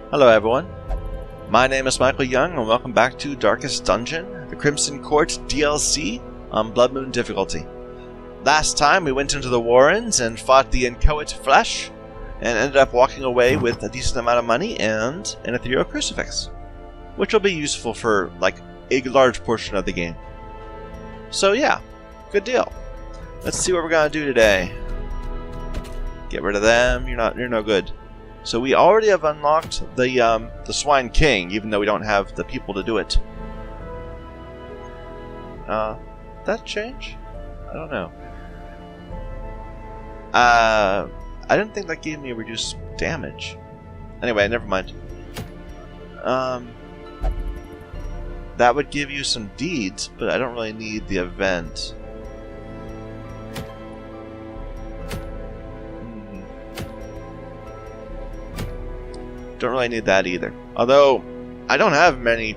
Hello everyone, my name is Michael Young and welcome back to Darkest Dungeon, the Crimson Court DLC on Blood Moon difficulty. Last time we went into the Warrens and fought the inchoate flesh and ended up walking away with a decent amount of money and an ethereal crucifix, which will be useful for like a large portion of the game. So yeah, good deal. Let's see what we're gonna do today. Get rid of them, you're no good. So we already have unlocked the Swine King, even though we don't have the people to do it. That change? I don't know. I didn't think that gave me reduced damage. Anyway, never mind. That would give you some deeds, but I don't really need the event. Don't really need that either. Although, I don't have many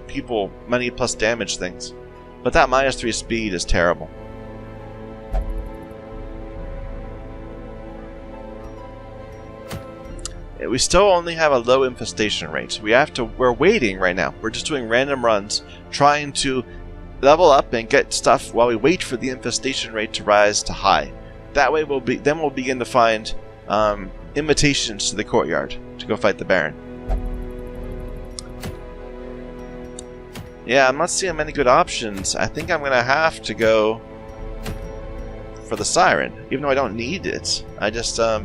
plus damage things. But that -3 speed is terrible. We still only have a low infestation rate. We're waiting right now. We're just doing random runs, trying to level up and get stuff while we wait for the infestation rate to rise to high. That way we'll begin to find invitations to the courtyard to go fight the Baron. Yeah, I'm not seeing many good options. I think I'm going to have to go for the Siren, even though I don't need it. I just, I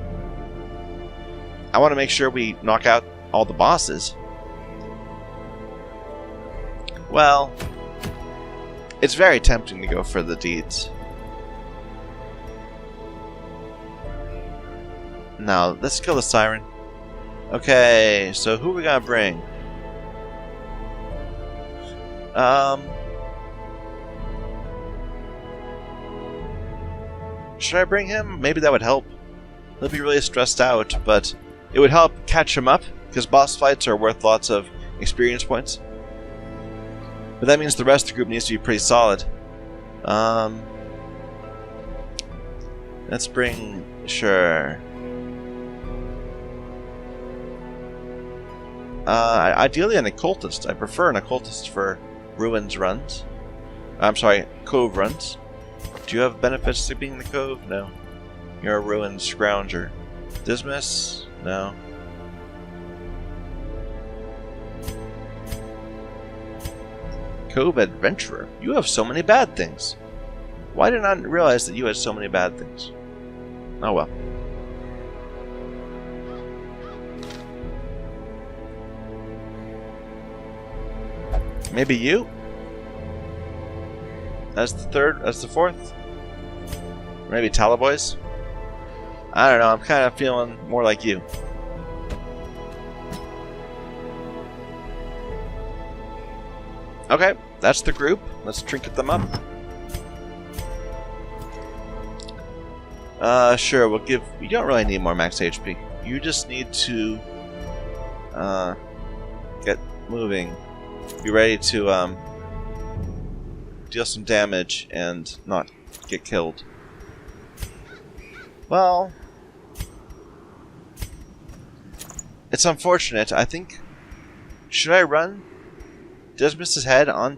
want to make sure we knock out all the bosses. Well, it's very tempting to go for the deeds. Now, let's kill the Siren. Okay, so who are we going to bring? Should I bring him? Maybe that would help. He'll be really stressed out, but it would help catch him up, because boss fights are worth lots of experience points. But that means the rest of the group needs to be pretty solid. Let's bring... sure. Ideally an occultist. I prefer an occultist for Ruins runs. I'm sorry, Cove runs. Do you have benefits to being the Cove? No. You're a Ruins Scrounger. Dismas? No. Cove Adventurer. You have so many bad things. Why did I not realize that you had so many bad things? Oh well. Maybe you? As the fourth? Maybe Talaboys? I don't know, I'm kind of feeling more like you. Okay, that's the group. Let's trinket them up. Sure, we'll give... You don't really need more max HP. You just need to... get moving. Be ready to deal some damage and not get killed. Well, it's unfortunate. I think, should I run Dismas's head on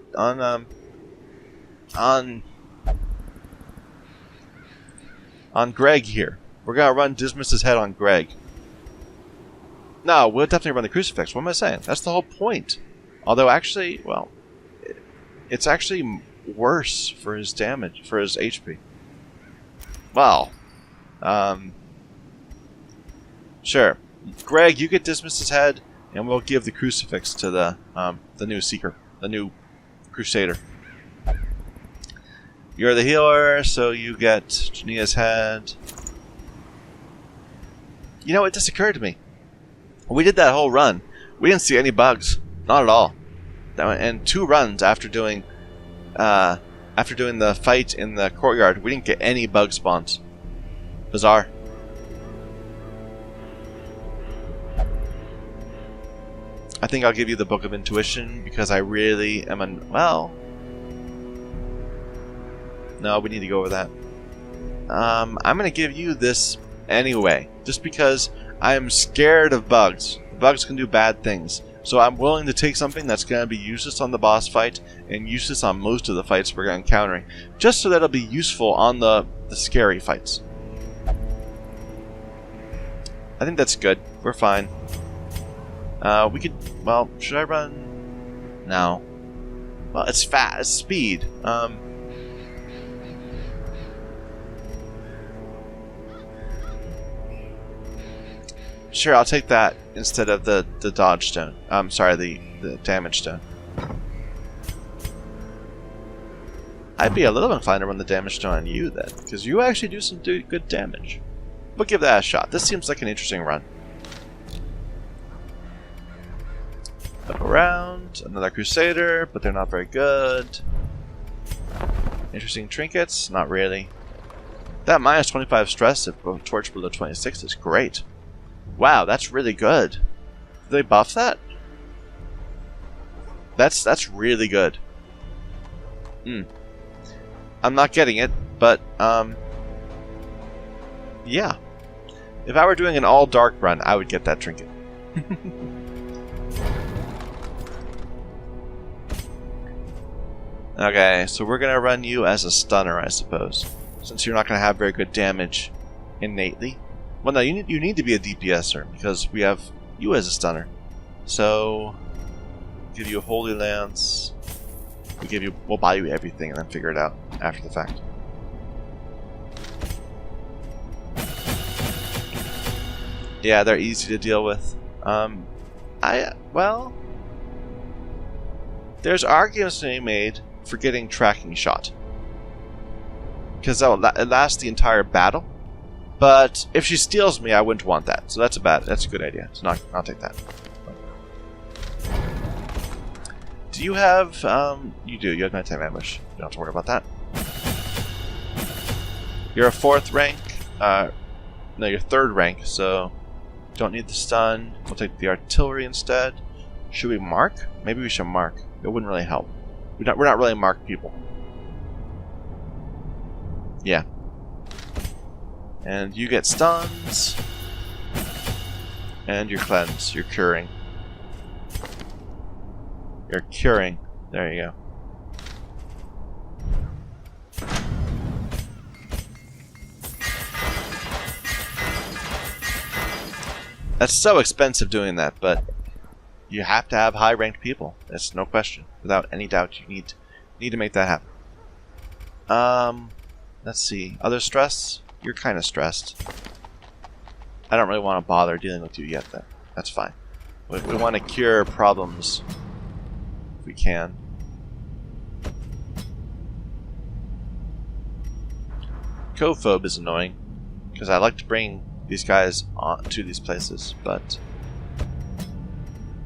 Greg here? We're gonna run Dismas's head on Greg. No, we'll definitely run the crucifix. What am I saying? That's the whole point. Although, actually, well, it's actually worse for his damage, for his HP. Well, sure. Greg, you get Dismas's head, and we'll give the crucifix to the new Seeker, the new Crusader. You're the healer, so you get Jania's head. You know, it just occurred to me. When we did that whole run, we didn't see any bugs. Not at all. And 2 runs after doing the fight in the courtyard, we didn't get any bug spawns. Bizarre. I think I'll give you the Book of Intuition because I really am well. No, we need to go over that. I'm gonna give you this anyway, just because I am scared of bugs. Bugs can do bad things. So I'm willing to take something that's going to be useless on the boss fight and useless on most of the fights we're encountering, just so that it'll be useful on the scary fights. I think that's good. We're fine. We could... Well, should I run? No. Well, it's fast. It's speed. Sure, I'll take that instead of the dodge stone. I'm sorry, the damage stone. I'd be a little inclined to run the damage stone on you then, because you actually do some good damage. We'll give that a shot. This seems like an interesting run. Look around, another Crusader, but they're not very good. Interesting trinkets, not really. That minus 25 stress at torch below 26 is great. Wow, that's really good. Did they buff that? That's really good. I'm not getting it, but yeah. If I were doing an all dark run, I would get that trinket. Okay, so we're gonna run you as a stunner, I suppose, since you're not gonna have very good damage innately. Well, no, you need to be a DPSer because we have you as a stunner. So, give you a Holy Lance. We'll buy you everything and then figure it out after the fact. Yeah, they're easy to deal with. Well, there's arguments to be made for getting tracking shot, because it lasts the entire battle. But if she steals me, I wouldn't want that. So that's a good idea. So I'll take that. Do you have you do. You have nighttime ambush. You don't have to worry about that. You're a 4th rank. No, you're 3rd rank, so don't need the stun. We'll take the artillery instead. Should we mark? Maybe we should mark. It wouldn't really help. We're not really marked people. Yeah. And you get stuns. And your cleanse. You're curing. You're curing. There you go. That's so expensive doing that, but you have to have high-ranked people. That's no question. Without any doubt, you need to make that happen. Let's see. Other stress? You're kind of stressed. I don't really want to bother dealing with you yet, then. That's fine. We want to cure problems if we can. Cophobe is annoying, because I like to bring these guys on to these places, but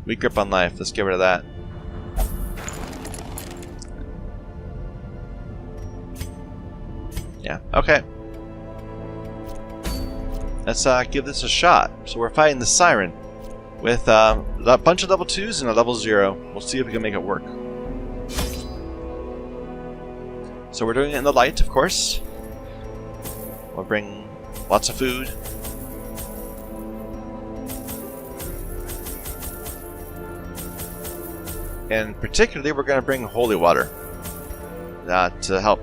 weak grip on life. Let's get rid of that. Yeah, okay. Let's give this a shot. So we're fighting the Siren with a bunch of level 2s and a level 0. We'll see if we can make it work. So we're doing it in the light, of course. We'll bring lots of food. And particularly, we're going to bring holy water to help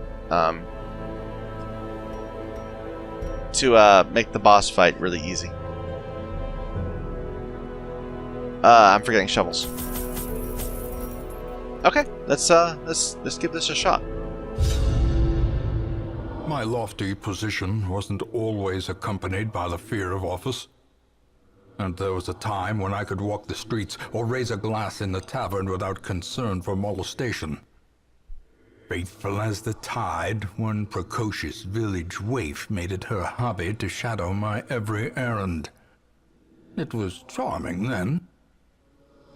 to make the boss fight really easy. I'm forgetting shovels. Okay, let's give this a shot. My lofty position wasn't always accompanied by the fear of office. And there was a time when I could walk the streets or raise a glass in the tavern without concern for molestation. Faithful as the tide, one precocious village waif made it her hobby to shadow my every errand. It was charming then,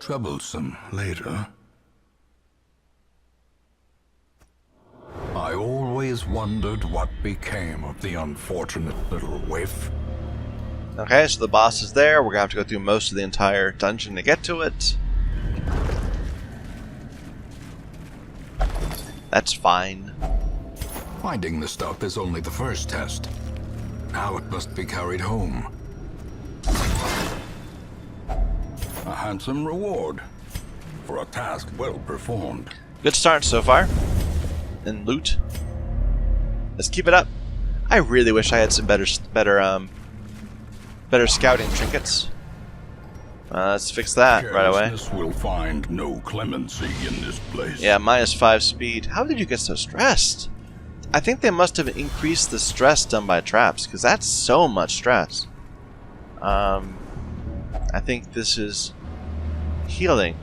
troublesome later. I always wondered what became of the unfortunate little waif. Okay, so the boss is there. We're going to have to go through most of the entire dungeon to get to it. That's fine. Finding the stuff is only the first test. Now it must be carried home. handsome reward for a task well performed. Good start so far. And loot. Let's keep it up. I really wish I had some better scouting trinkets. Let's fix that right away. Carelessness will find no clemency in this place. Yeah, -5 speed. How did you get so stressed? I think they must have increased the stress done by traps, because that's so much stress. I think this is healing,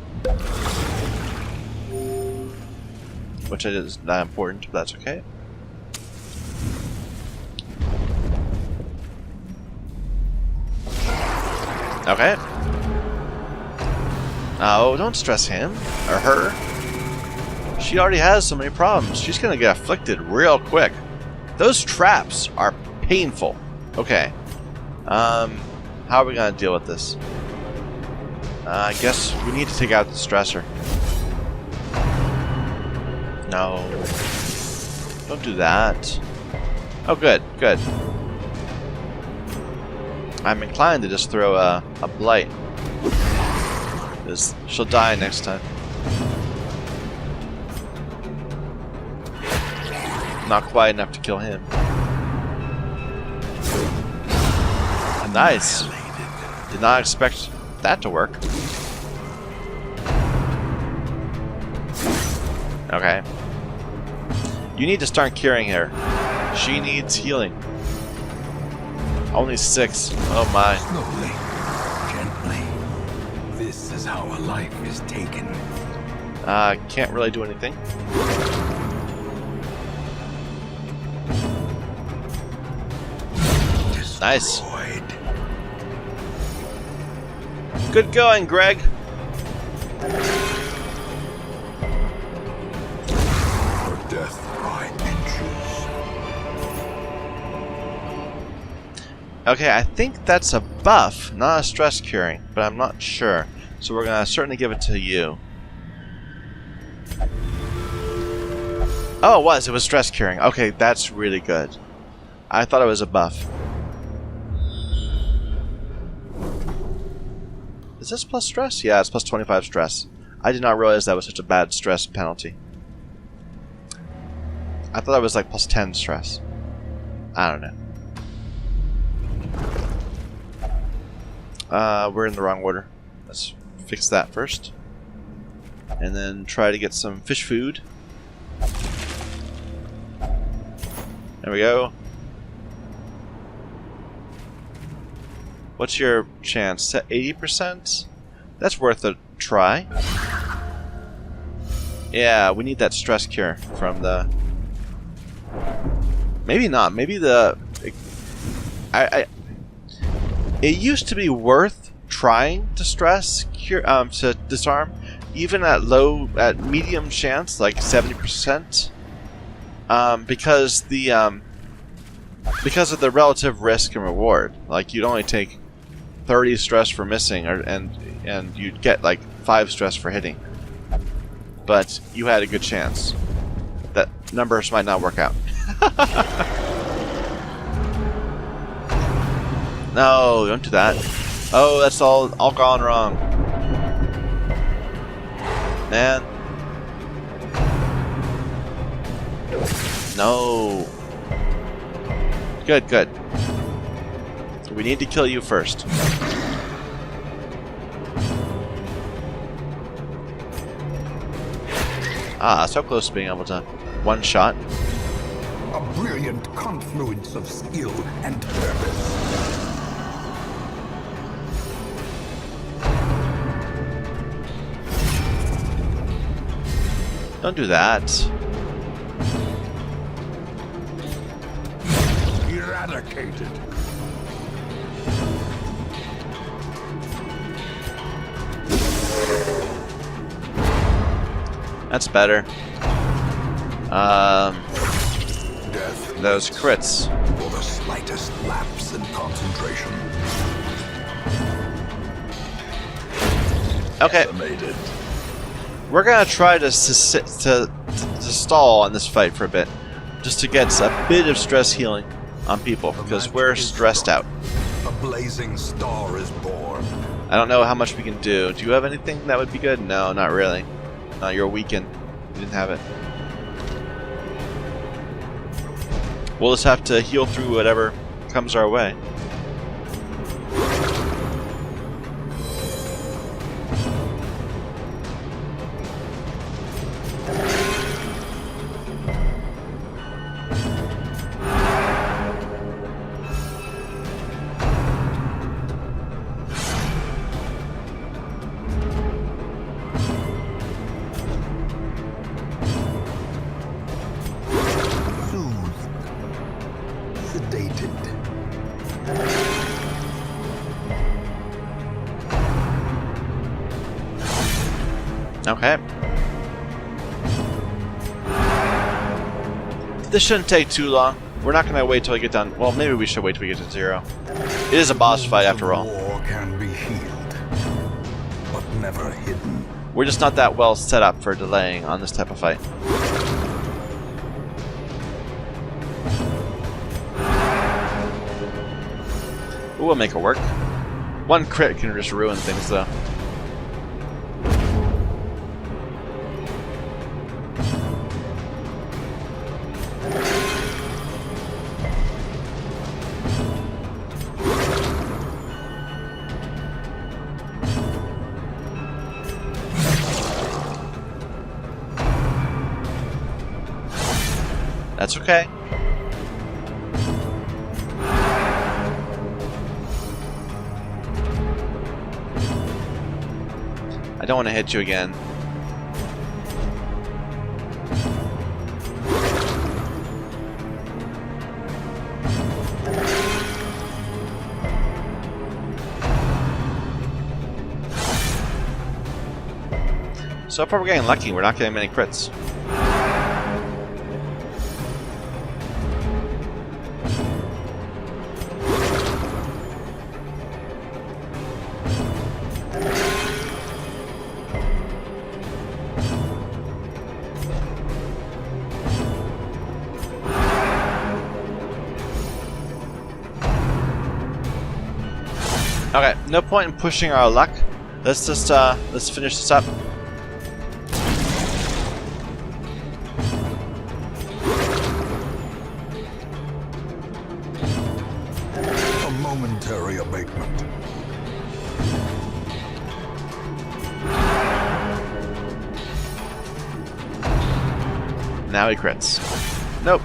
which is not important, but that's okay. Okay. Oh, don't stress him or her. She already has so many problems. She's gonna get afflicted real quick. Those traps are painful. Okay. How are we gonna deal with this? I guess we need to take out the stressor. No. Don't do that. Oh, good, good. I'm inclined to just throw a blight. Because she'll die next time. Not quite enough to kill him. Nice. Did not expect that to work. Okay. You need to start curing her. She needs healing. Only 6. Oh my. Slowly, gently. This is how a life is taken. Can't really do anything. Nice. Good going, Greg. For death by inches. Okay, I think that's a buff, not a stress curing, but I'm not sure. So we're gonna certainly give it to you. Oh, it was. It was stress curing. Okay, that's really good. I thought it was a buff. Is this plus stress? Yeah, it's plus 25 stress. I did not realize that was such a bad stress penalty. I thought it was like plus 10 stress. I don't know. We're in the wrong order. Let's fix that first. And then try to get some fish food. There we go. What's your chance? Set 80%? That's worth a try. Yeah, we need that stress cure from the... Maybe not. Maybe the... It used to be worth trying to stress cure, to disarm, even at medium chance, like 70%, because of the relative risk and reward. Like, you'd only take 30 stress for missing, and you'd get like 5 stress for hitting. But you had a good chance. That numbers might not work out. No, don't do that. Oh, that's all gone wrong. Man. No. Good, good. We need to kill you first. Ah, so close to being able to one shot. A brilliant confluence of skill and purpose. Don't do that. Eradicated. That's better. Death Those crits. for the slightest lapse in concentration. Okay, Decimated. we're gonna try to stall on this fight for a bit, just to get a bit of stress healing on people, because we're stressed out. A blazing star is born. I don't know how much we can do. Do you have anything that would be good? No, not really. You're weakened. You didn't have it. We'll just have to heal through whatever comes our way. Okay. This shouldn't take too long. We're not going to wait till we get down. Well, maybe we should wait till we get to 0. It is a boss fight after all. War can be healed, but never hidden. We're just not that well set up for delaying on this type of fight. We'll make it work. One crit can just ruin things, though. That's okay. I don't want to hit you again. So far we're getting lucky. We're not getting many crits. Okay, no point in pushing our luck. Let's just let's finish this up. A momentary abatement. Now he crits. Nope.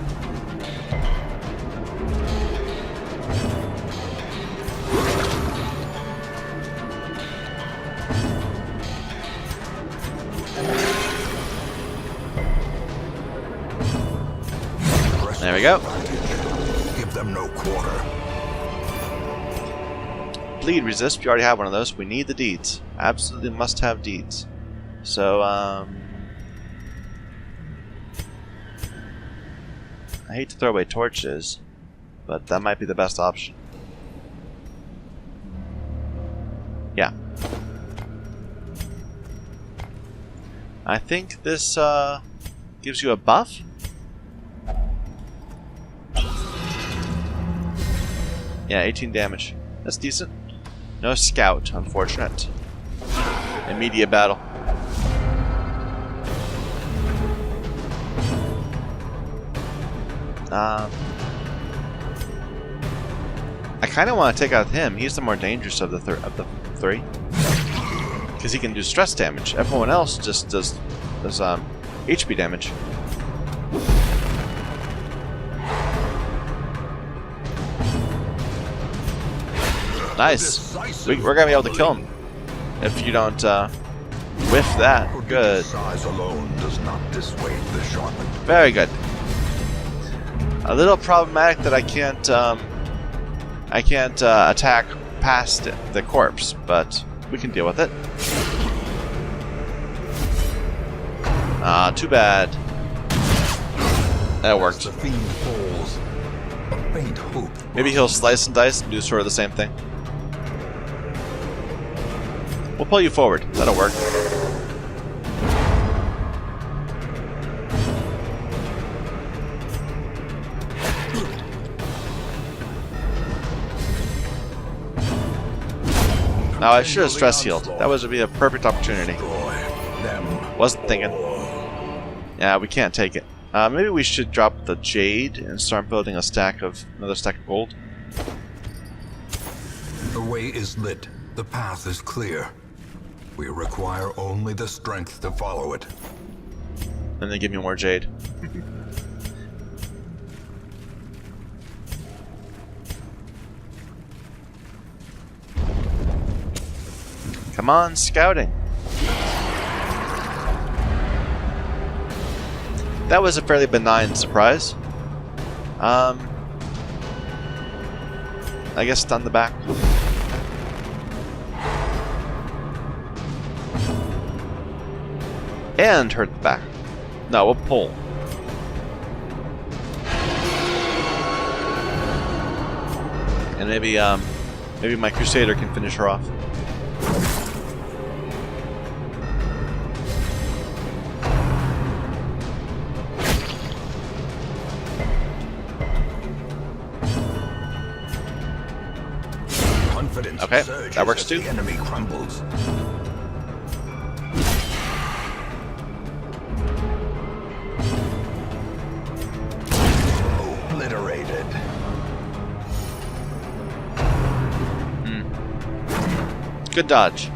There we go. Give them no quarter. Bleed resist. We already have one of those. We need the deeds. Absolutely must have deeds. So, I hate to throw away torches, but that might be the best option. Yeah. I think this gives you a buff. Yeah, 18 damage. That's decent. No scout, unfortunate. Immediate battle. I kind of want to take out him. He's the more dangerous of the three, because he can do stress damage. Everyone else just does HP damage. Nice. We're gonna be able to kill him if you don't whiff that. Good. Size alone does not dissuade the sharpened. Very good. A little problematic that I can't attack past the corpse, but we can deal with it. Too bad. That worked. The fiend falls. A faint hope. Maybe he'll slice and dice and do sort of the same thing. We'll pull you forward. That'll work. Oh, I should have stress healed. That would be a perfect opportunity. Them. Wasn't thinking. Yeah, we can't take it. Maybe we should drop the jade and start building another stack of gold. The way is lit. The path is clear. We require only the strength to follow it. And then give me more jade. Come on, scouting. That was a fairly benign surprise. I guess stun the back. And hurt the back. No, we'll pull. And maybe my Crusader can finish her off. Okay, that works too. The enemy crumbles. Obliterated. Good dodge.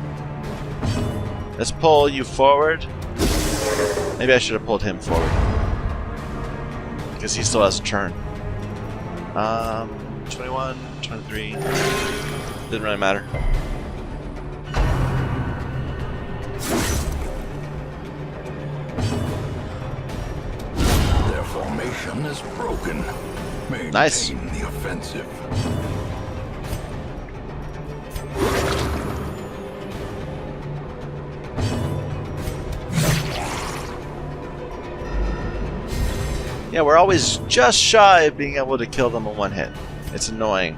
Let's pull you forward. Maybe I should have pulled him forward. Because he still has a turn. 21, 23. Didn't really matter. Their formation is broken. Maintain Nice. the offensive. Yeah, we're always just shy of being able to kill them in one hit. It's annoying.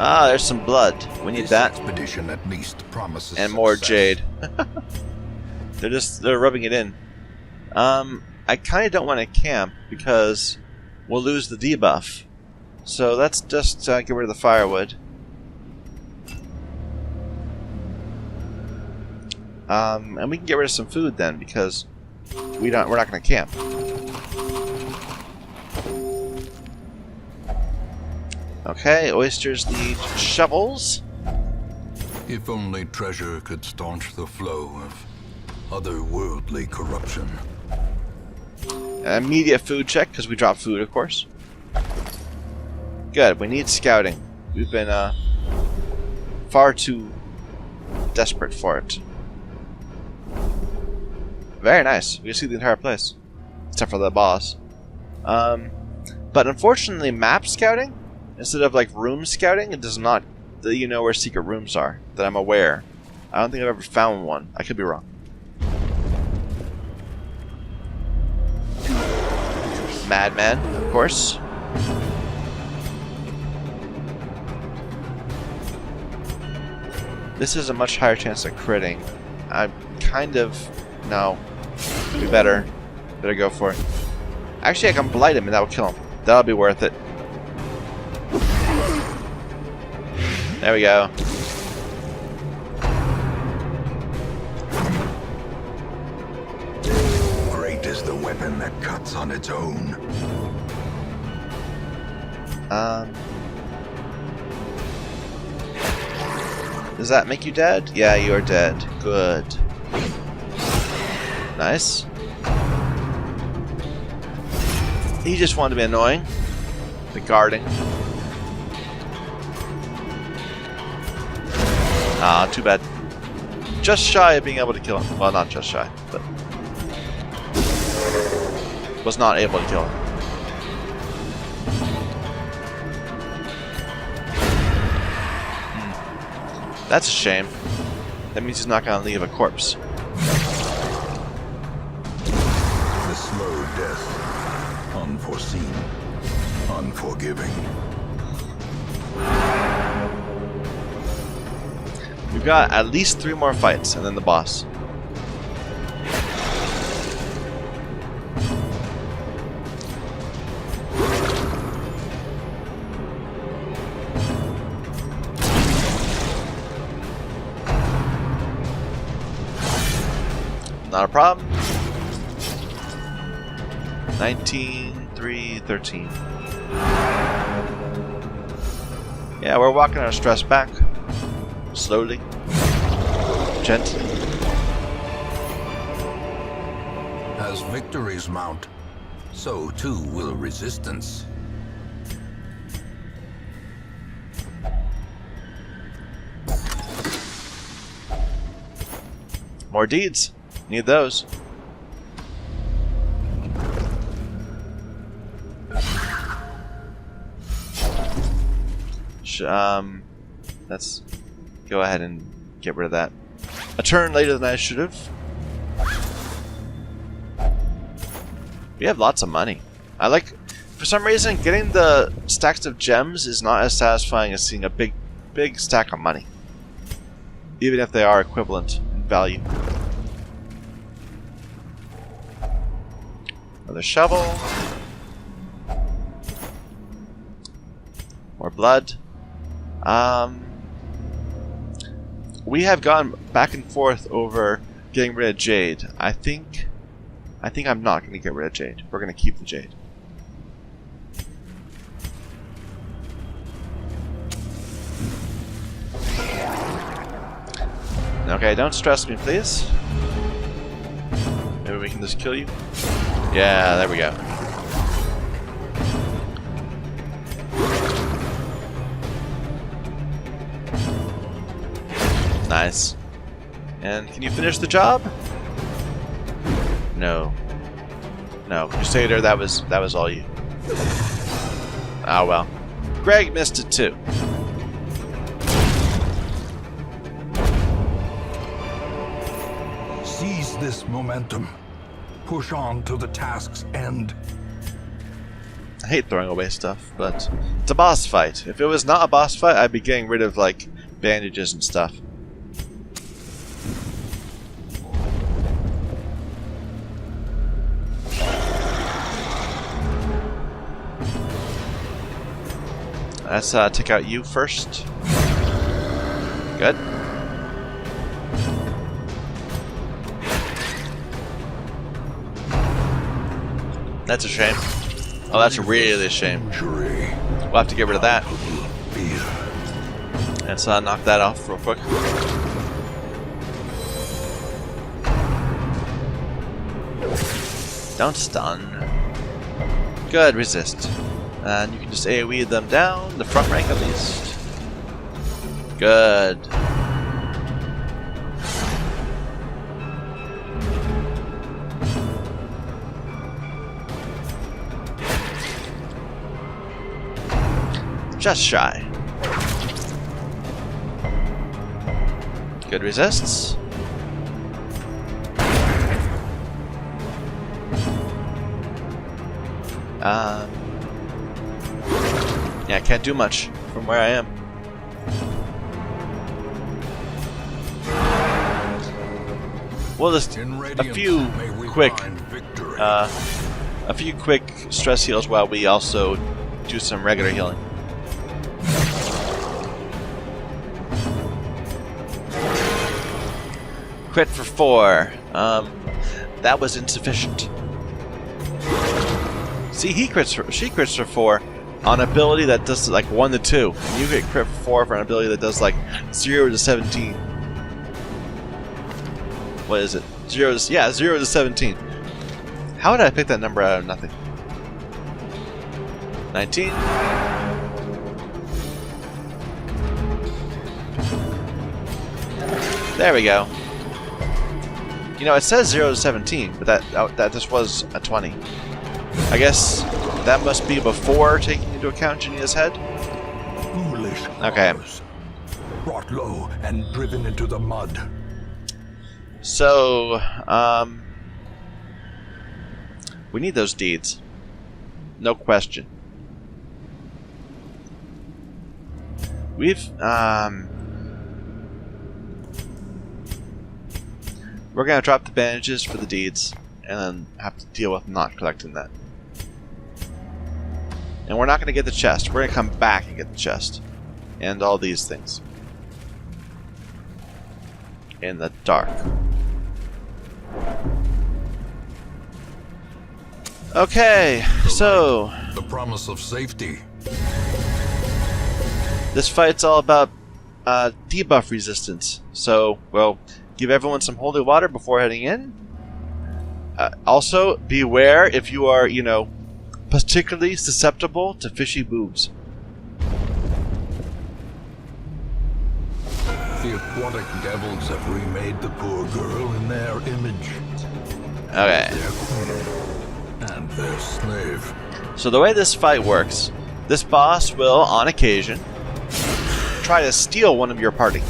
Ah, there's some blood. We need This that. expedition at least promises And more success. jade. They're rubbing it in. I kind of don't want to camp because we'll lose the debuff. So let's just get rid of the firewood. And we can get rid of some food then because we're not going to camp. Okay, oysters need shovels. If only treasure could staunch the flow of otherworldly corruption. Immediate food check because we dropped food, of course. Good. We need scouting. We've been far too desperate for it. Very nice. We can see the entire place, except for the boss. But unfortunately, map scouting instead of like room scouting, it does not let you know where secret rooms are. That I'm aware. I don't think I've ever found one. I could be wrong. Madman, of course. This is a much higher chance of critting. I'm kind of... No. We better go for it. Actually, I can blight him and that will kill him. That'll be worth it. There we go. Great is the weapon that cuts on its own. Does that make you dead? Yeah, you are dead. Good. Nice. He just wanted to be annoying. The guarding. Ah, too bad. Just shy of being able to kill him. Well, not just shy, but was not able to kill him. That's a shame. That means he's not going to leave a corpse. The slow death. Unforeseen. Unforgiving. We've got at least 3 more fights, and then the boss. Not a problem. 19, 3, 13. Yeah, we're walking our stress back. Slowly. Gently. As victories mount, so too will resistance. More deeds. Need those. Let's go ahead and get rid of that. A turn later than I should have. We have lots of money. I like, for some reason, getting the stacks of gems is not as satisfying as seeing a big stack of money. Even if they are equivalent in value. Another shovel. More blood. We have gone back and forth over getting rid of Jade. I think I'm not going to get rid of Jade. We're going to keep the Jade. Okay, don't stress me, please. Maybe we can just kill you. Yeah, there we go. Nice. And can you finish the job? No. No, Crusader, that was all you. Ah well. Greg missed it too. Seize this momentum. Push on to the task's end. I hate throwing away stuff, but it's a boss fight. If it was not a boss fight, I'd be getting rid of, like, bandages and stuff. Let's take out you first. Good. That's a shame. Oh, that's really a shame. We'll have to get rid of that. Let's knock that off real quick. Don't stun. Good, resist. And you can just AoE them down, the front rank at least. Good. Just shy. Good resists. Yeah, I can't do much from where I am. Well, just a few quick stress heals while we also do some regular healing. Crit for 4. That was insufficient. See, she crits for 4 on an ability that does like 1 to 2. And you get crit for 4 for an ability that does like 0 to 17. What is it? 0 to 17. How did I pick that number out of nothing? 19. There we go. You know, it says 0 to 17, but that just was a 20. I guess that must be before taking into account Genia's head? Foolish okay. Cause, brought low and driven into the mud. So, we need those deeds. No question. We're gonna drop the bandages for the deeds, and then have to deal with not collecting that. And we're not gonna get the chest. We're gonna come back and get the chest. And all these things. In the dark. Okay, so The promise of safety. this fight's all about debuff resistance. So, well, give everyone some holy water before heading in. Also, beware if you are, you know, particularly susceptible to fishy boobs. The aquatic devils have remade the poor girl in their image. Okay. Their queen and their slave. So the way this fight works, this boss will, on occasion, try to steal one of your party.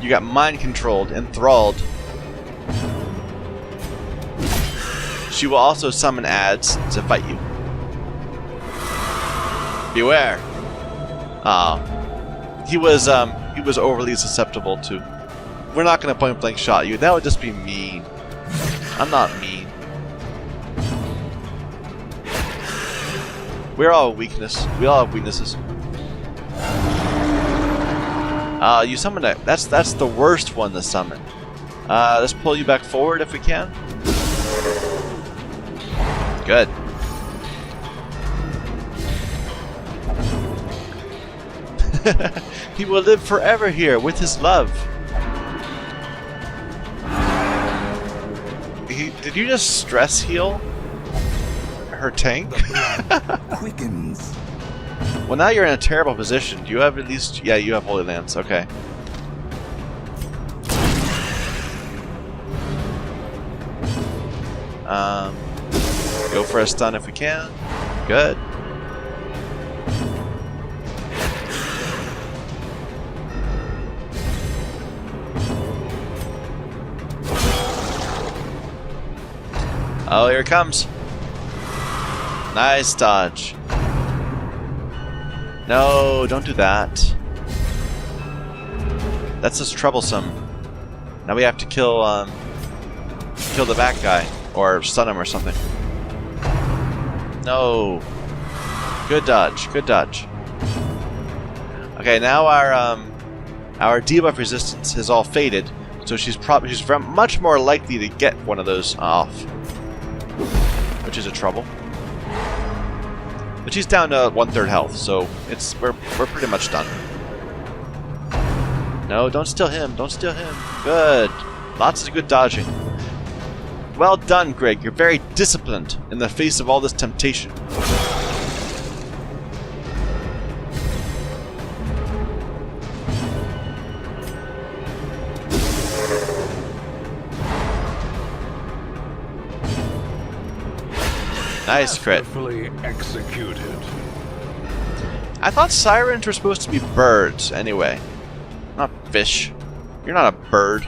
You got mind controlled, enthralled. She will also summon ads to fight you. Beware. He was overly susceptible to. We're not gonna point blank shot you. That would just be mean. I'm not mean. We're all weakness. We all have weaknesses. You summoned it. That's the worst one to summon. Let's pull you back forward if we can. Good. He will live forever here with his love. Did you just stress heal her tank? Quickens. Well, now you're in a terrible position. Do you have at least... Yeah, you have Holy Lance. Okay. Go for a stun if we can. Good. Oh, here it comes. Nice dodge. No, don't do that. That's just troublesome. Now we have to kill the back guy or stun him or something. No. Good dodge. Good dodge. Okay, now our debuff resistance is all faded, so she's much more likely to get one of those off, which is a trouble. But she's down to 1/3 health, so we're pretty much done. No, don't steal him. Don't steal him. Good. Lots of good dodging. Well done, Greg. You're very disciplined in the face of all this temptation. Nice crit. Masterfully executed. I thought sirens were supposed to be birds anyway. Not fish. You're not a bird.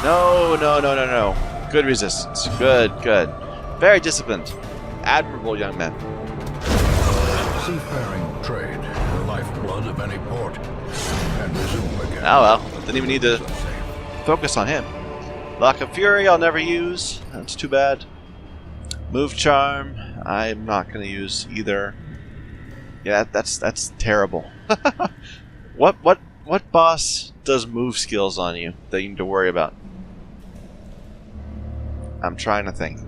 No, no, no, no, no. Good resistance. Good, good. Very disciplined. Admirable young men. Seafaring trade, the lifeblood of any port. And resume again. Oh well. Didn't even need to focus on him. Lock of Fury I'll never use. That's too bad. Move Charm I'm not going to use either. Yeah, that's terrible. What boss does move skills on you that you need to worry about? I'm trying to think.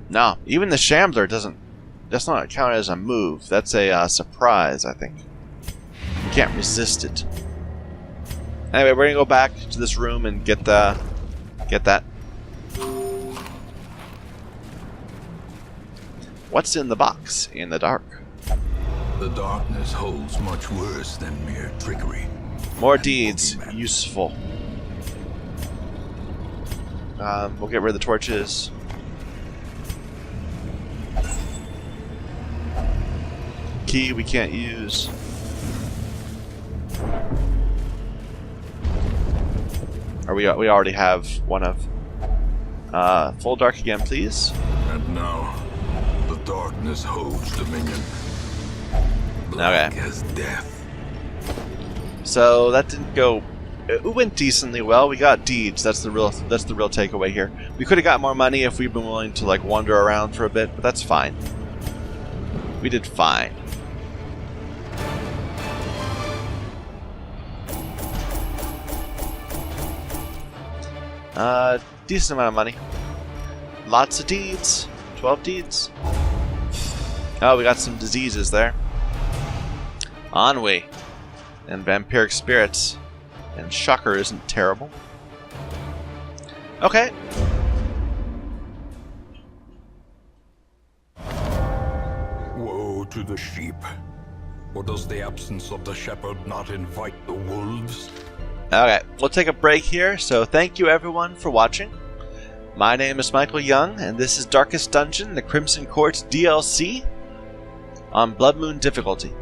No, even the Shambler doesn't. That's not counted as a move. That's a surprise, I think. You can't resist it. Anyway, we're gonna go back to this room and get that. What's in the box in the dark? The darkness holds much worse than mere trickery. More deeds, useful. We'll get rid of the torches. Key we can't use. Or we already have one of. Full dark again, please. And now, the darkness holds dominion. Black as death. So that didn't go. It went decently well. We got deeds. That's the real takeaway here. We could have got more money if we'd been willing to like wander around for a bit, but that's fine. We did fine. Decent amount of money. Lots of deeds. 12 deeds. Oh, we got some diseases there. Ennui. And vampiric spirits. And Shocker isn't terrible. Okay. Woe to the sheep. Or does the absence of the shepherd not invite the wolves? Okay, we'll take a break here, so thank you everyone for watching. My name is Michael Young, and this is Darkest Dungeon, the Crimson Court DLC on Blood Moon difficulty.